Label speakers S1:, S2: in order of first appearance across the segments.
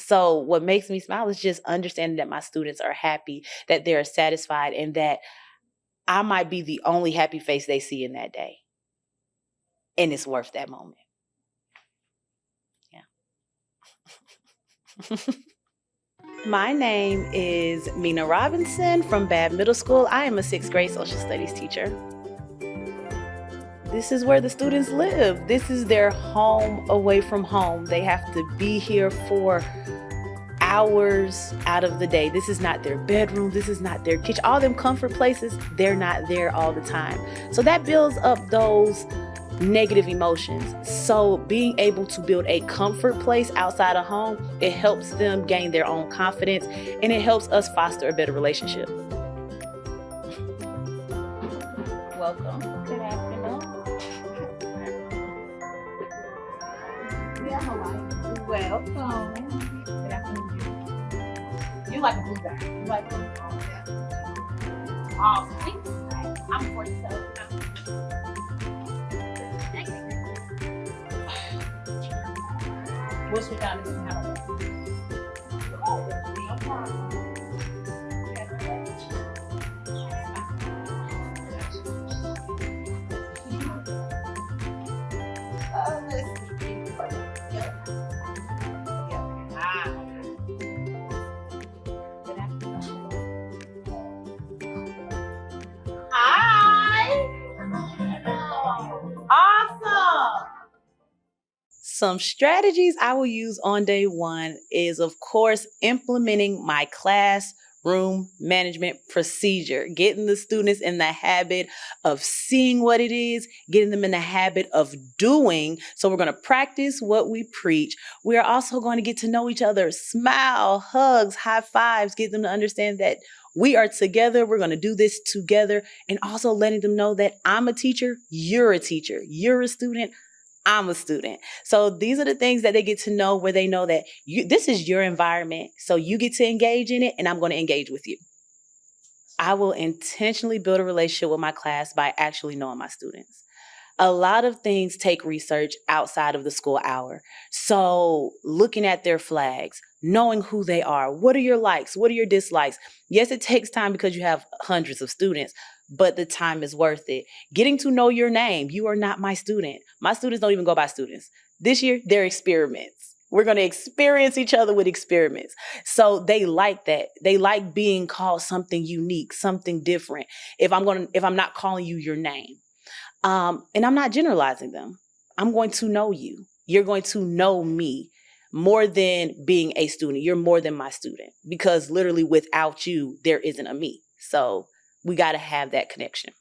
S1: So what makes me smile is just understanding that my students are happy, that they're satisfied, and that I might be the only happy face they see in that day. And it's worth that moment. Yeah. My name is Mena Robinson from Babb Middle School. I am a 6th grade social studies teacher. This is where the students live. This is their home away from home. They have to be here for hours out of the day. This is not their bedroom. This is not their kitchen. All them comfort places, they're not there all the time. So that builds up those negative emotions. So being able to build a comfort place outside of home, it helps them gain their own confidence, and it helps us foster a better relationship. Welcome. Good afternoon. Welcome. Good afternoon. You like a blue guy. You like blue. Awesome. I'm 47. What's your time? Some strategies I will use on day one is, of course, implementing my classroom management procedure, getting the students in the habit of seeing what it is, getting them in the habit of doing. So we're going to practice what we preach. We are also going to get to know each other, smile, hugs, high fives, get them to understand that we are together. We're going to do this together, and also letting them know that I'm a teacher, you're a teacher, you're a student, I'm a student. So these are the things that they get to know, where they know that this is your environment. So you get to engage in it, and I'm going to engage with you. I will intentionally build a relationship with my class by actually knowing my students. A lot of things take research outside of the school hour. So looking at their flags, knowing who they are, what are your likes, what are your dislikes? Yes, it takes time because you have hundreds of students, but the time is worth it. Getting to know your name. You are not my student. My students don't even go by students. This year, they're experiments. We're going to experience each other with experiments. So they like that. They like being called something unique, something different. If I'm not calling you your name, and I'm not generalizing them, I'm going to know you. You're going to know me more than being a student. You're more than my student, because literally without you, there isn't a me. So we got to have that connection.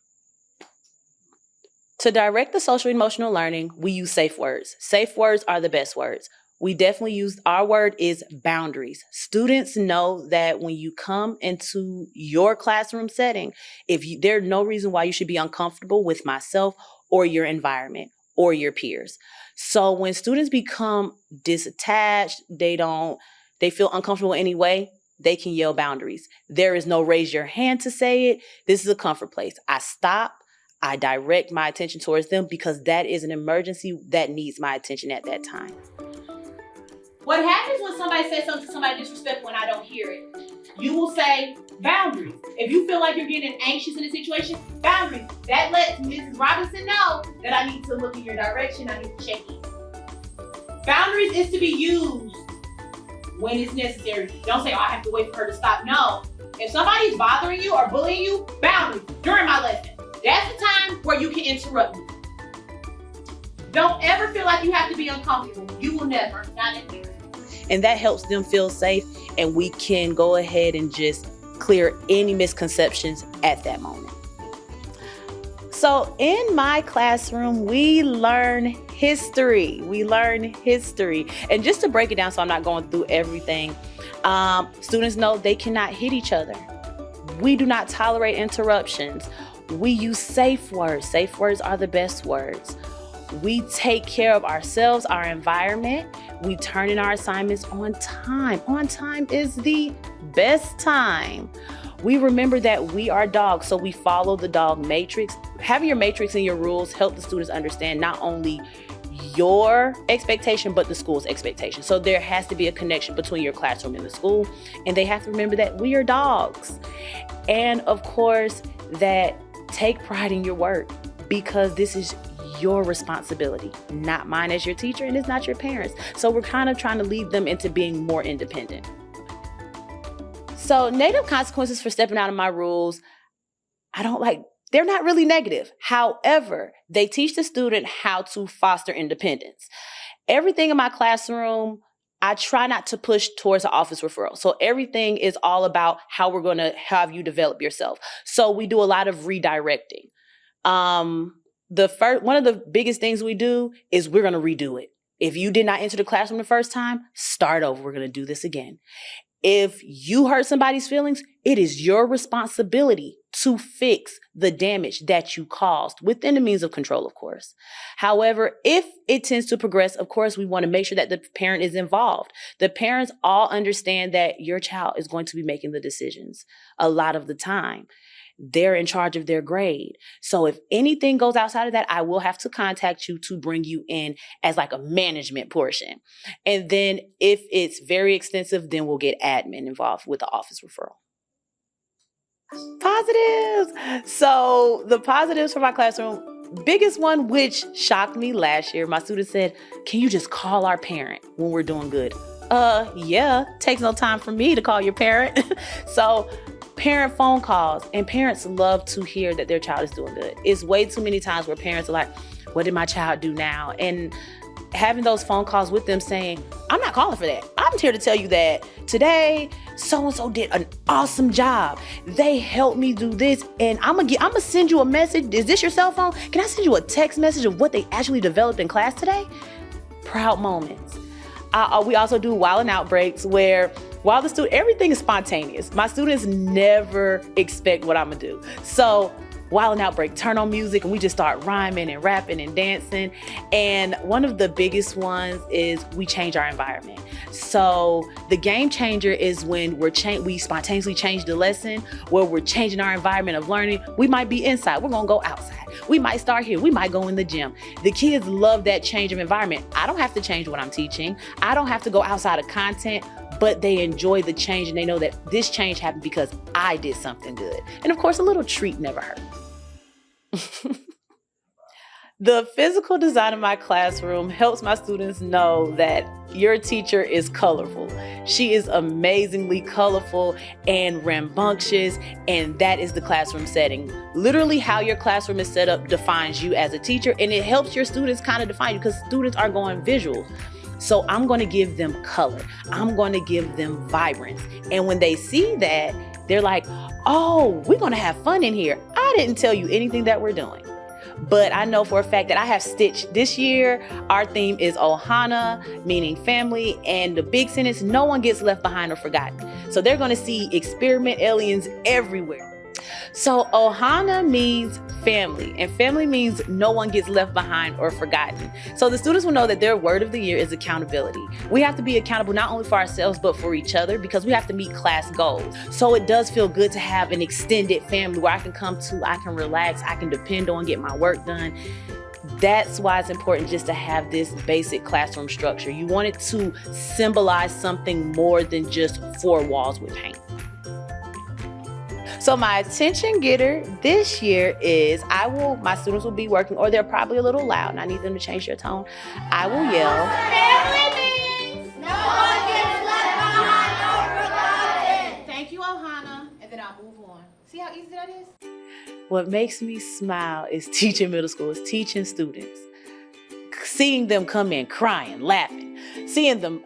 S1: To direct the social emotional learning, we use safe words. Safe words are the best words. We definitely use, our word is boundaries. Students know that when you come into your classroom setting, there's no reason why you should be uncomfortable with myself or your environment or your peers. So when students become disattached, they feel uncomfortable anyway, they can yell boundaries. There is no raise your hand to say it. This is a comfort place. I stop. I direct my attention towards them, because that is an emergency that needs my attention at that time.
S2: What happens when somebody says something to somebody disrespectful and I don't hear it? You will say boundaries. If you feel like you're getting anxious in a situation, boundaries. That lets Mrs. Robinson know that I need to look in your direction. I need to check in. Boundaries is to be used when it's necessary. Don't say, oh, I have to wait for her to stop. No. If somebody's bothering you or bullying you, boundaries during my lesson. That's the time where you can interrupt me. Don't ever feel like you have to be uncomfortable. You will never. Not in here.
S1: And that helps them feel safe, and we can go ahead and just clear any misconceptions at that moment. So in my classroom, we learn history. And just to break it down so I'm not going through everything, students know they cannot hit each other. We do not tolerate interruptions. We use safe words. Safe words are the best words. We take care of ourselves, our environment. We turn in our assignments on time. On time is the best time. We remember that we are dogs, so we follow the dog matrix. Having your matrix and your rules help the students understand not only your expectation, but the school's expectation. So there has to be a connection between your classroom and the school. And they have to remember that we are dogs. And of course, that take pride in your work, because this is your responsibility, not mine as your teacher, and it's not your parents. So we're kind of trying to lead them into being more independent. So negative consequences for stepping out of my rules, they're not really negative. However, they teach the student how to foster independence. Everything in my classroom, I try not to push towards an office referral. So everything is all about how we're going to have you develop yourself. So we do a lot of redirecting. One of the biggest things we do is we're going to redo it. If you did not enter the classroom the first time, start over. We're going to do this again. If you hurt somebody's feelings, it is your responsibility to fix the damage that you caused within the means of control, of course. However, if it tends to progress, of course, we want to make sure that the parent is involved. The parents all understand that your child is going to be making the decisions a lot of the time. They're in charge of their grade. So if anything goes outside of that, I will have to contact you to bring you in as like a management portion. And then if it's very extensive, then we'll get admin involved with the office referral. Positives. So the positives for my classroom, biggest one, which shocked me last year, my student said, can you just call our parent when we're doing good? Yeah, takes no time for me to call your parent. So parent phone calls, and parents love to hear that their child is doing good. It's way too many times where parents are like, what did my child do now? And having those phone calls with them saying, I'm not calling for that. I'm here to tell you that today, so-and-so did an awesome job. They helped me do this, and I'm gonna send you a message. Is this your cell phone? Can I send you a text message of what they actually developed in class today? Proud moments. We also do while and out breaks where while the student, everything is spontaneous. My students never expect what I'm gonna do. So while an outbreak, turn on music and we just start rhyming and rapping and dancing. And one of the biggest ones is we change our environment. So the game changer is when we spontaneously change the lesson, where we're changing our environment of learning. We might be inside, we're gonna go outside. We might start here, we might go in the gym. The kids love that change of environment. I don't have to change what I'm teaching. I don't have to go outside of content, but they enjoy the change and they know that this change happened because I did something good. And of course, a little treat never hurts. The physical design of my classroom helps my students know that your teacher is colorful. She is amazingly colorful and rambunctious, and that is the classroom setting. Literally how your classroom is set up defines you as a teacher, and it helps your students kind of define you because students are going visual. So I'm going to give them color. I'm going to give them vibrance. And when they see that, they're like, oh, we're going to have fun in here. I didn't tell you anything that we're doing. But I know for a fact that I have stitched this year. Our theme is Ohana, meaning family. And the big sentence, no one gets left behind or forgotten. So they're going to see experiment aliens everywhere. So Ohana means family, and family means no one gets left behind or forgotten. So the students will know that their word of the year is accountability. We have to be accountable not only for ourselves, but for each other, because we have to meet class goals. So it does feel good to have an extended family where I can come to, I can relax, I can depend on, get my work done. That's why it's important just to have this basic classroom structure. You want it to symbolize something more than just four walls with paint. So my attention getter this year is my students will be working, or they're probably a little loud and I need them to change their tone. I will yell.
S2: Family means no one gets left behind or forgotten. Thank you, Ohana. And then I'll move on. See how easy that is?
S1: What makes me smile is teaching middle school, is teaching students. Seeing them come in crying, laughing, seeing them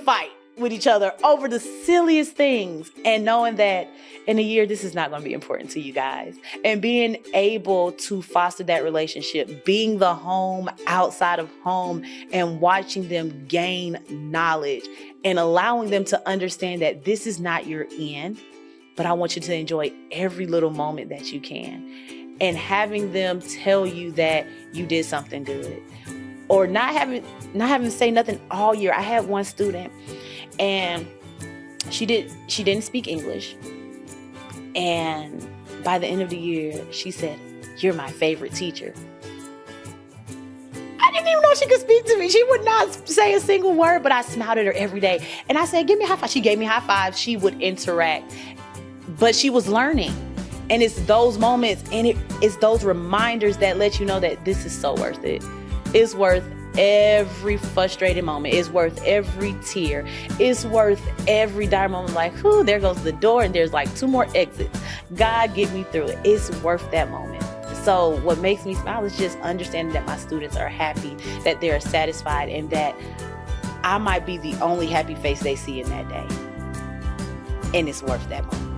S1: fight with each other over the silliest things, and knowing that in a year, this is not going to be important to you guys. And being able to foster that relationship, being the home outside of home, and watching them gain knowledge and allowing them to understand that this is not your end, but I want you to enjoy every little moment that you can. And having them tell you that you did something good, or not having to say nothing all year. I had one student, and she didn't speak English. And by the end of the year, she said, "You're my favorite teacher." I didn't know she could speak to me. She would not say a single word, but I smiled at her every day. And I said, give me a high five. She gave me a high five. She would interact. But she was learning. And it's those moments and it's those reminders that let you know that this is so worth it. It's worth every frustrated moment. It's worth every tear. It's worth every dire moment. Like, whew, there goes the door and there's like 2 more exits. God, get me through it. It's worth that moment. So what makes me smile is just understanding that my students are happy, that they're satisfied, and that I might be the only happy face they see in that day. And it's worth that moment.